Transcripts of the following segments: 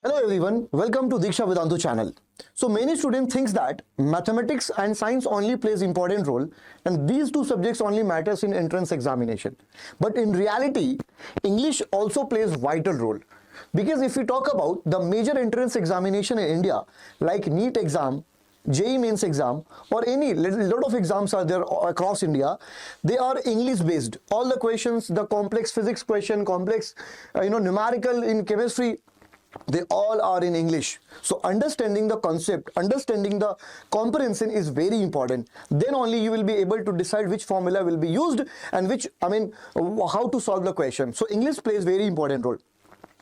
Hello everyone, welcome to Diksha Vedantu channel. So many students thinks that mathematics and science only plays important role and these two subjects only matters in entrance examination. But in reality, English also plays vital role. Because if we talk about the major entrance examination in India like NEET exam, JEE mains exam or any lot of exams are there across India, they are English based. All the questions, the complex physics question, complex numerical in chemistry, they all are in English. So understanding the concept, understanding the comprehension is very important. Then only you will be able to decide which formula will be used and how to solve the question. So English plays very important role.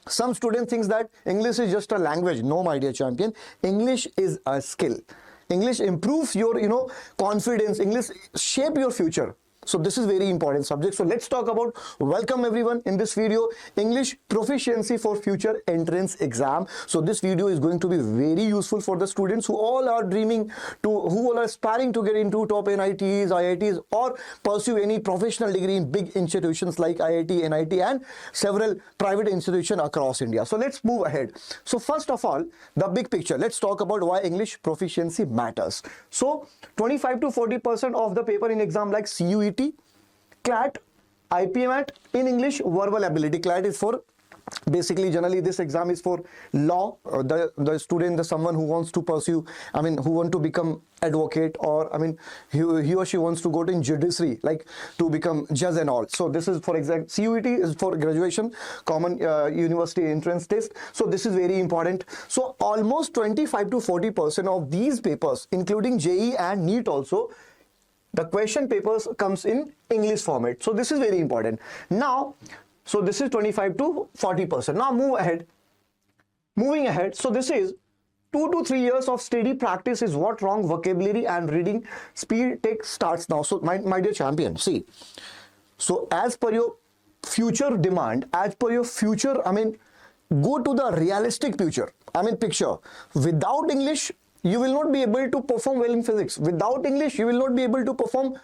Some students think that English is just a language. No, my dear champion, English is a skill. English improves your confidence. English shape your future. So this is very important subject. So let's talk about, welcome everyone in this video, English proficiency for future entrance exam. So this video is going to be very useful for the students who all are dreaming to, who all are aspiring to get into top NITs, IITs or pursue any professional degree in big institutions like IIT, NIT and several private institutions across India. So let's move ahead. So first of all, the big picture. Let's talk about why English proficiency matters. So 25 to 40% of the paper in exam like CUET, CLAT, IPMAT in English, verbal ability. CLAT is for basically generally this exam is for law, the student, someone who wants to pursue, who want to become advocate or he or she wants to go to in judiciary, like to become judge and all. So this is for example, CUET is for graduation, common university entrance test. So this is very important. So almost 25 to 40% of these papers, including JEE and NEET also, the question papers comes in English format. So this is very important. Now, so this is 25 to 40%. Now moving ahead. So this is 2 to 3 years of steady practice is what wrong vocabulary and reading speed starts now. So my dear champion, see. So as per your future demand, as per your future, go to the realistic picture. Picture. Without English, you will not be able to perform well in physics. Without English, you will not be able to perform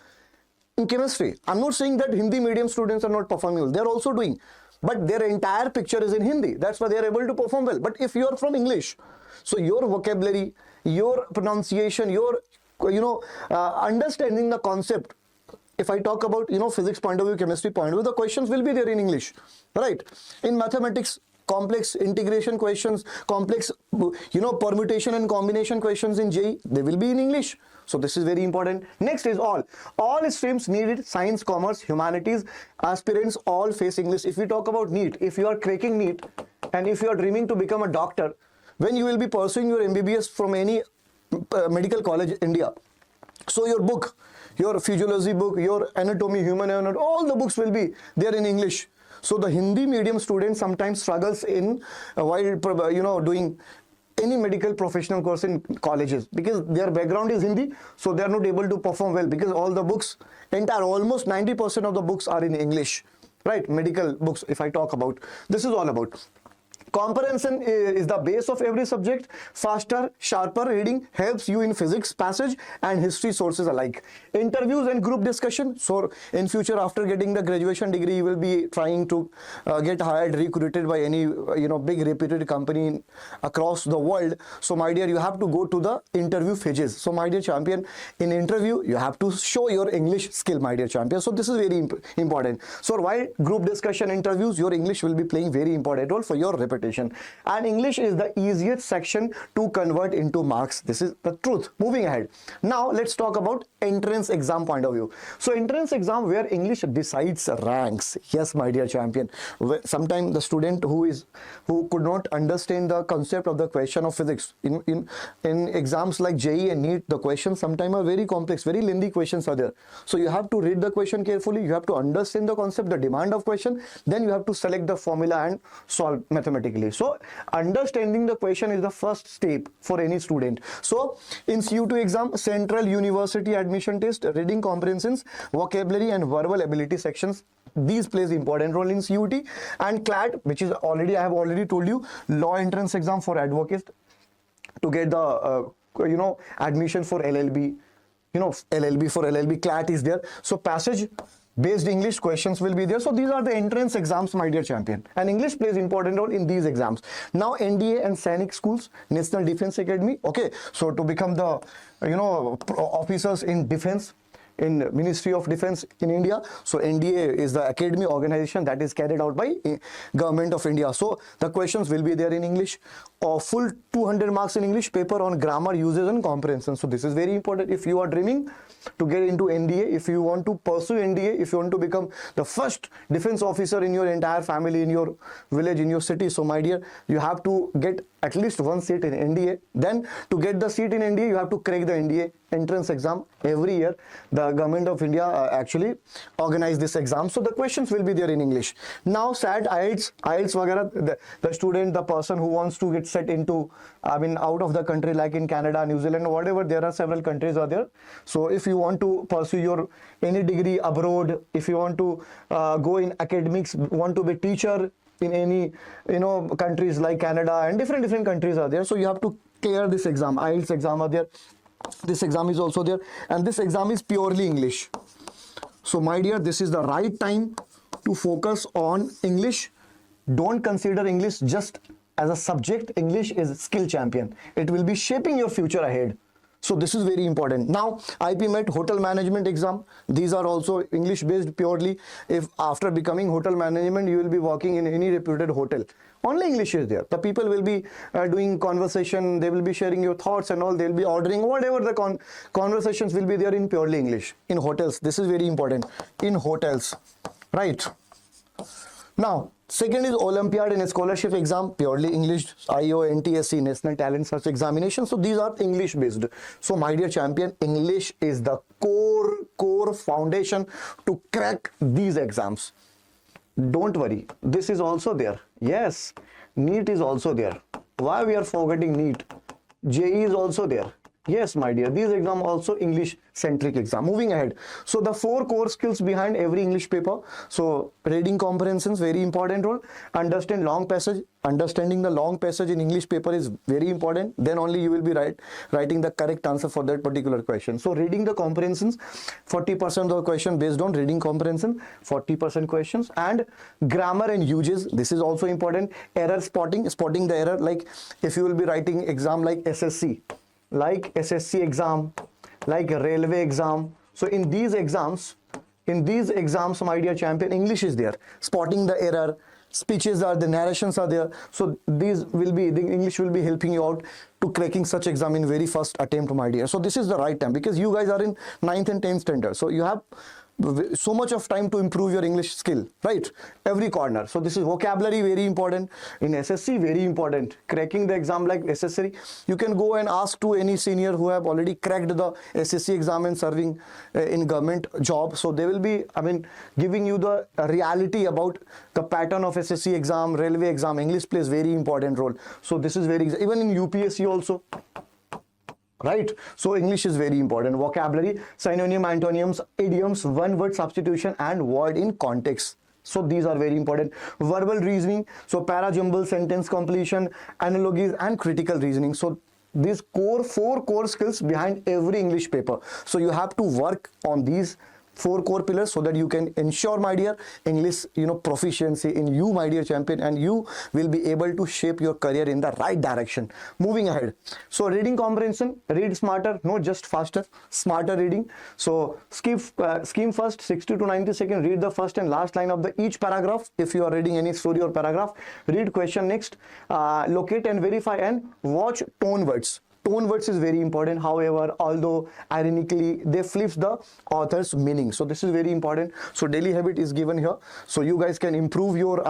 in chemistry. I'm not saying that Hindi medium students are not performing well. They're also doing. But their entire picture is in Hindi. That's why they're able to perform well. But if you're from English, so your vocabulary, your pronunciation, your, understanding the concept. If I talk about, physics point of view, chemistry point of view, the questions will be there in English, right? In mathematics, complex integration questions, complex, permutation and combination questions in JEE, they will be in English. So this is very important. Next is all streams needed, science, commerce, humanities, aspirants all face English. If we talk about NEET, if you are cracking NEET and if you are dreaming to become a doctor, when you will be pursuing your MBBS from any medical college India, so your book, your physiology book, your anatomy, human anatomy, all the books will be there in English. So the Hindi medium student sometimes struggles in while doing any medical professional course in colleges because their background is Hindi, so they are not able to perform well because all the books, almost 90% of the books are in English, right? Medical books, if I talk about, this is all about. Comprehension is the base of every subject. Faster, sharper reading helps you in physics, passage and history sources alike. Interviews and group discussion. So in future, after getting the graduation degree, you will be trying to get hired, recruited by any big reputed company across the world. So my dear, you have to go to the interview phases. So my dear champion, in interview, you have to show your English skill, my dear champion. So this is very important. So while group discussion interviews, your English will be playing very important role for your reputation. And English is the easiest section to convert into marks. This is the truth. Moving ahead. Now let's talk about entrance exam point of view. So entrance exam where English decides ranks. Yes, my dear champion. Sometimes the student who could not understand the concept of the question of physics in exams like JEE and NEET, the questions sometimes are very complex, very lengthy questions are there. So you have to read the question carefully. You have to understand the concept, the demand of question. Then you have to select the formula and solve mathematically. So understanding the question is the first step for any student. So in CU2 exam, Central University admission test, reading comprehensions, vocabulary and verbal ability sections, these plays important role in CUT. And CLAT, which is I have already told you, law entrance exam for advocates to get the admission for LLB. LLB, CLAT is there. So passage based English questions will be there. So these are the entrance exams, my dear champion, and English plays important role in these exams. Now NDA and Sainik schools, National Defense Academy, okay, so to become the officers in defense in Ministry of Defense in India. So NDA is the academy organization that is carried out by Government of India. So the questions will be there in English, or full 200 marks in English, paper on grammar, uses and comprehension. So this is very important if you are dreaming to get into NDA, if you want to pursue NDA, if you want to become the first defense officer in your entire family, in your village, in your city. So my dear, you have to get at least one seat in NDA. Then to get the seat in NDA, you have to crack the NDA entrance exam every year. The Government of India actually organize this exam. So the questions will be there in English. Now SAT, IELTS वगैरह, the student, the person who wants to get set into, I mean, out of the country, like in Canada, New Zealand, whatever, there are several countries are there. So if you want to pursue your any degree abroad, if you want to go in academics, want to be teacher in any countries like Canada, and different countries are there. So you have to clear this exam. IELTS exam are there. This exam is also there, and this exam is purely English. So my dear, this is the right time to focus on English. Don't consider English just as a subject. English is skill champion. It will be shaping your future ahead. So this is very important. Now IP MET hotel management exam, these are also English based purely. If after becoming hotel management, you will be working in any reputed hotel, only English is there. The people will be doing conversation, they will be sharing your thoughts and all, they will be ordering, whatever the conversations will be there in purely English. In hotels, this is very important. In hotels, right? Now, second is Olympiad and scholarship exam, purely English, IO, NTSC, National Talent Search Examination. So these are English based. So my dear champion, English is the core foundation to crack these exams. Don't worry, this is also there. Yes, NEET is also there. Why we are forgetting NEET? JEE is also there. Yes, my dear, these exam also English centric exam. Moving ahead, so the 4 core skills behind every English paper. So reading comprehension, very important role. Understanding the long passage in English paper is very important. Then only you will be writing the correct answer for that particular question. So reading the comprehensions, 40% of the question based on reading comprehension, 40% questions, and grammar and uses. This is also important. Error spotting the error. Like if you will be writing exam like SSC, like SSC exam, like railway exam. So in these exams, my dear champion, English is there. Spotting the error, speeches are, the narrations are there. So these will be, the English will be helping you out to cracking such exam in very first attempt, my dear. So this is the right time, because you guys are in 9th and 10th standard. So you have so much of time to improve your English skill, right? Every corner. So this is vocabulary, very important. In SSC, very important. Cracking the exam like SSC, you can go and ask to any senior who have already cracked the SSC exam and serving in government job. So they will be, I mean, giving you the reality about the pattern of SSC exam, railway exam. English plays very important role. So this is very, even in UPSC also, right? So English is very important. Vocabulary, synonym, antonyms, idioms, one word substitution, and word in context. So these are very important. Verbal reasoning, so para-jumble, sentence completion, analogies, and critical reasoning. So these 4 core skills behind every English paper. So you have to work on these 4 core pillars so that you can ensure, my dear, English, proficiency in you, my dear champion, and you will be able to shape your career in the right direction. Moving ahead. So reading comprehension, read smarter, not just faster, smarter reading. So scheme first, 60 to 90 seconds, read the first and last line of each paragraph. If you are reading any story or paragraph, read question next, locate and verify, and watch tone words. Tone words is very important. However, although ironically, they flips the author's meaning. So this is very important. So daily habit is given here. So you guys can improve your,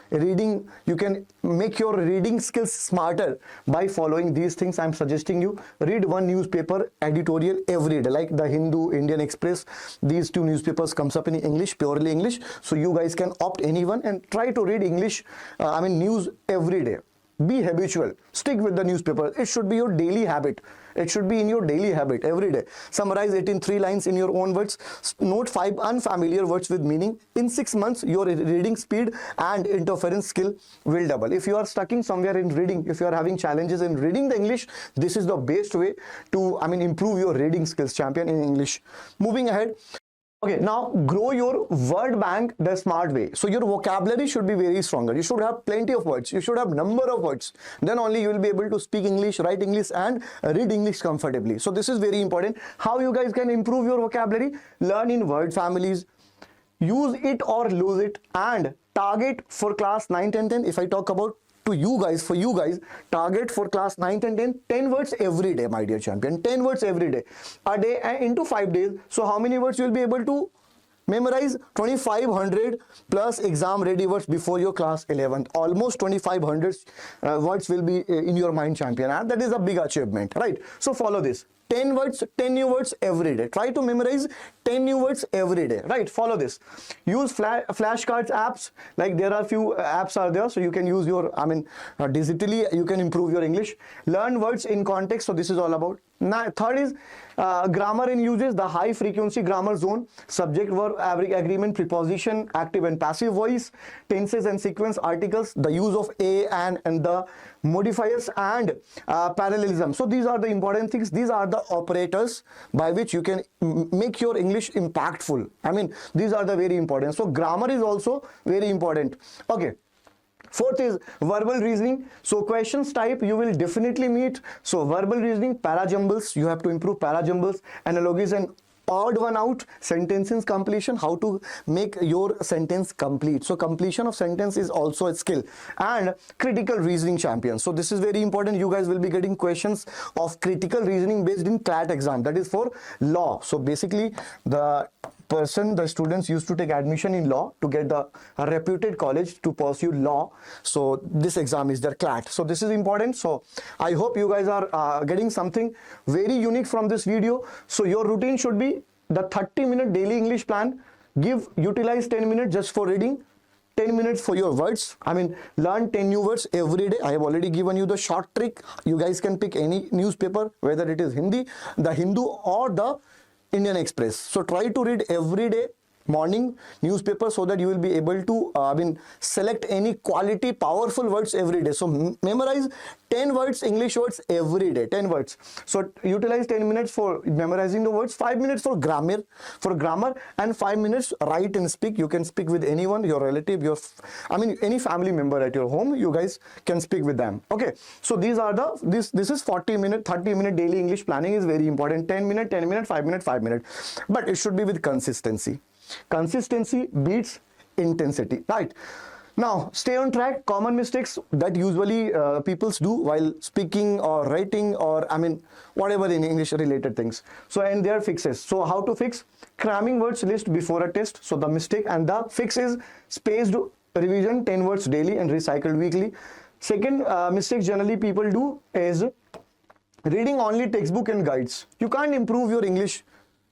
reading. You can make your reading skills smarter by following these things I'm suggesting you. Read one newspaper editorial every day, like the Hindu, Indian Express. These 2 newspapers comes up in English, purely English. So you guys can opt anyone and try to read English, news every day. Be habitual. Stick with the newspaper. It should be your daily habit. It should be in your daily habit every day. Summarize it in 3 lines in your own words. Note 5 unfamiliar words with meaning. In 6 months, your reading speed and interference skill will double. If you are stuck somewhere in reading, if you are having challenges in reading the English, this is the best way to, improve your reading skills, champion, in English. Moving ahead. Okay, now grow your word bank the smart way. So your vocabulary should be very stronger. You should have plenty of words. You should have number of words. Then only you will be able to speak English, write English, and read English comfortably. So this is very important. How you guys can improve your vocabulary? Learn in word families, use it or lose it, and target for class 9, 10, 10. If I talk about to you guys, for you guys, target for class 9 and 10, 10 words every day, my dear champion. 10 words every day, a day, and into 5 days. So how many words you will be able to memorize? 2500 plus exam ready words before your class 11th. Almost 2500 words will be in your mind, champion, and that is a big achievement, right? So follow this. 10 words, 10 new words every day. Try to memorize 10 new words every day, right? Follow this. Use flashcards apps. Like there are few apps are there, so you can use your, digitally you can improve your English. Learn words in context. So this is all about. Now, third is grammar in uses, the high frequency grammar zone, subject, verb, agreement, preposition, active and passive voice, tenses and sequence, articles, the use of a and the modifiers, and parallelism. So these are the important things. These are the operators by which you can make your English impactful. These are the very important. So grammar is also very important. Okay. Fourth is verbal reasoning. So questions type you will definitely meet. So verbal reasoning, parajumbles, you have to improve parajumbles, analogies and odd one out, sentences completion, how to make your sentence complete. So completion of sentence is also a skill, and critical reasoning, champion. So this is very important. You guys will be getting questions of critical reasoning based in CLAT exam, that is for law. So basically the students used to take admission in law to get a reputed college to pursue law. So this exam is their CLAT. So this is important. So I hope you guys are getting something very unique from this video. So your routine should be the 30-minute daily English plan. Utilize 10 minutes just for reading, 10 minutes for your words. Learn 10 new words every day. I have already given you the short trick. You guys can pick any newspaper, whether it is Hindi, the Hindu, or the Indian Express. So try to read every day morning newspaper so that you will be able to select any quality powerful words every day. So memorize 10 words, English words every day, 10 words. So utilize 10 minutes for memorizing the words, 5 minutes for grammar, and 5 minutes write and speak. You can speak with anyone, your relative, any family member at your home. You guys can speak with them. Okay, so these are this is 40-minute, 30-minute daily English planning is very important. 10 minute, 10 minute, 5 minute, 5 minute, but it should be with consistency. Consistency beats intensity, right? Now stay on track. Common mistakes that usually people do while speaking or writing or whatever in English related things. So and their fixes. So how to fix? Cramming words list before a test. So the mistake, and the fix is spaced revision, 10 words daily and recycled weekly. Second mistake generally people do is reading only textbook and guides. You can't improve your English.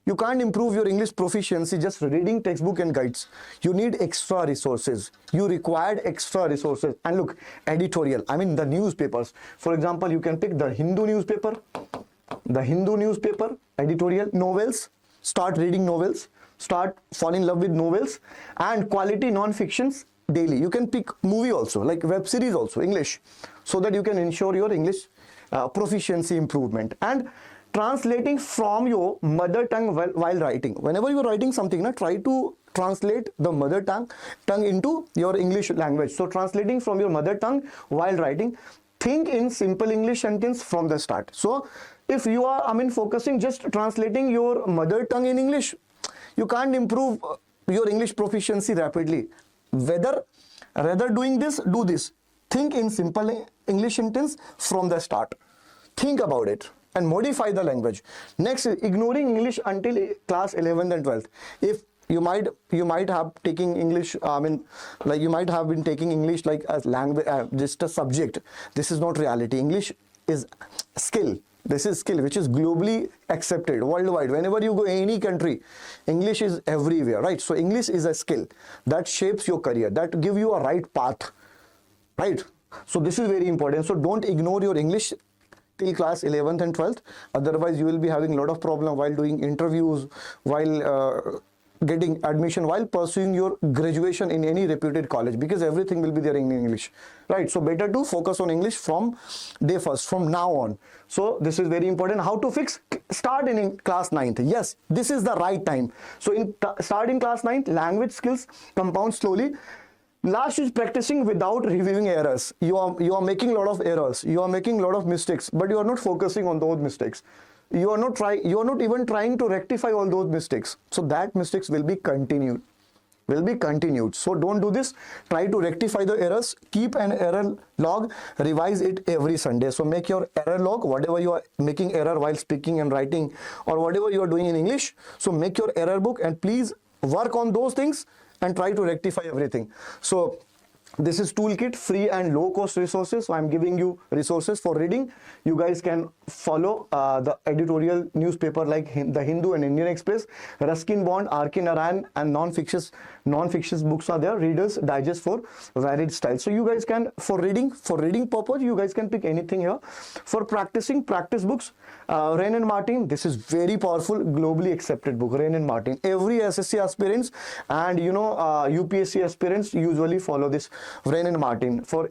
You can't improve your English proficiency just reading textbook and guides. You need extra resources. You required extra resources. And look, editorial, the newspapers. For example, you can pick the Hindu newspaper, editorial, novels. Start reading novels. Start fall in love with novels, and quality non-fictions daily. You can pick movie also, like web series also, English, so that you can ensure your English proficiency improvement. And translating from your mother tongue while writing. Whenever you are writing something, try to translate the mother tongue into your English language. So translating from your mother tongue while writing, think in simple English sentence from the start. So if you are focusing just translating your mother tongue in English, you can't improve your English proficiency rapidly. Rather doing this, do this. Think in simple English sentence from the start. Think about it and modify the language. Next is ignoring English until class 11th and 12th. If you might have taking English, you might have been taking English like as language, just a subject. This is not reality. English is skill. This is skill which is globally accepted worldwide. Whenever you go any country, English is everywhere, right? So English is a skill that shapes your career, that give you a right path, right? So this is very important. So don't ignore your English till class 11th and 12th. Otherwise, you will be having a lot of problem while doing interviews, while getting admission while pursuing your graduation in any reputed college, because everything will be there in English, right? So better to focus on English from day first, from now on. So this is very important. How to fix? Start in class 9th. Yes, this is the right time. So start in class 9th. Language skills compound slowly. Last is practicing without reviewing errors. You are making a lot of errors. You are making a lot of mistakes, but you are not focusing on those mistakes. You are not even trying to rectify all those mistakes. So that mistakes will be continued. So don't do this. Try to rectify the errors. Keep an error log. Revise it every Sunday. So make your error log, whatever you are making error while speaking and writing, or whatever you are doing in English. So make your error book and please work on those things and try to rectify everything. So this is toolkit, free and low cost resources. So I'm giving you resources for reading. You guys can follow the editorial newspaper like the Hindu and Indian Express, Ruskin Bond, R.K. Narayan, and non-fictions books are there. Readers Digest for varied styles. So you guys can, for reading purpose, you guys can pick anything here. For practicing, practice books, Rain and Martin. This is very powerful, globally accepted book, Rain and Martin. Every SSC aspirants and UPSC aspirants usually follow this Rain and Martin for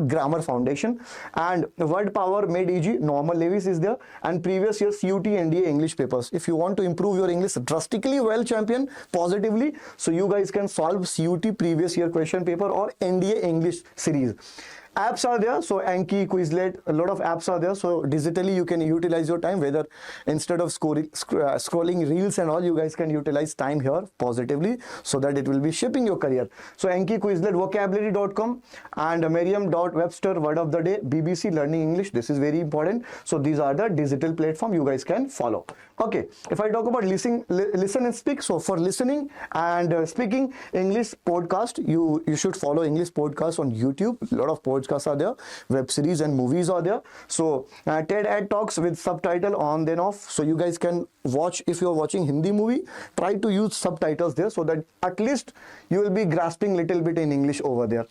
grammar foundation. And word power made easy, Normal Lewis is there, and previous year CUT NDA English papers. If you want to improve your English drastically well, champion, positively, so you guys can solve CUT previous year question paper or NDA English series. Apps are there, so Anki, Quizlet, a lot of apps are there. So digitally you can utilize your time, whether instead of scrolling reels and all, you guys can utilize time here positively so that it will be shaping your career. So Anki, Quizlet, vocabulary.com and Merriam.Webster, word of the day, BBC Learning English. This is very important. So these are the digital platform you guys can follow. Okay, if I talk about listen and speak, so for listening and speaking English podcast, you should follow English podcast on YouTube. A lot of podcasts are there, web series and movies are there. So TED Ed Talks with subtitle on then off. So you guys can watch, if you're watching Hindi movie, try to use subtitles there so that at least you will be grasping little bit in English over there.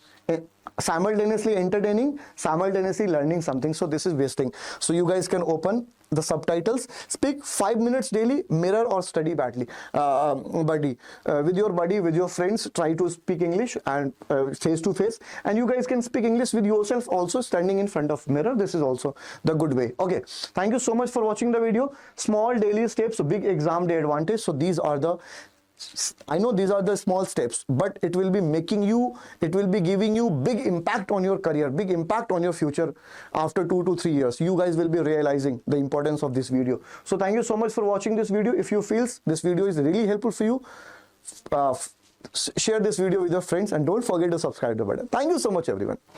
Simultaneously entertaining, simultaneously learning something. So this is wasting. So you guys can open the subtitles, speak 5 minutes daily, mirror or study badly, with your buddy, with your friends, try to speak English and face to face, and you guys can speak English with yourself also, standing in front of mirror. This is also the good way. Okay, thank you so much for watching the video. Small daily steps, big exam day advantage. So these are the, I know these are the small steps, but it will be giving you big impact on your career, big impact on your future. After 2 to 3 years, you guys will be realizing the importance of this video. So thank you so much for watching this video. If you feel this video is really helpful for you, share this video with your friends and don't forget to subscribe to the button. Thank you so much, everyone.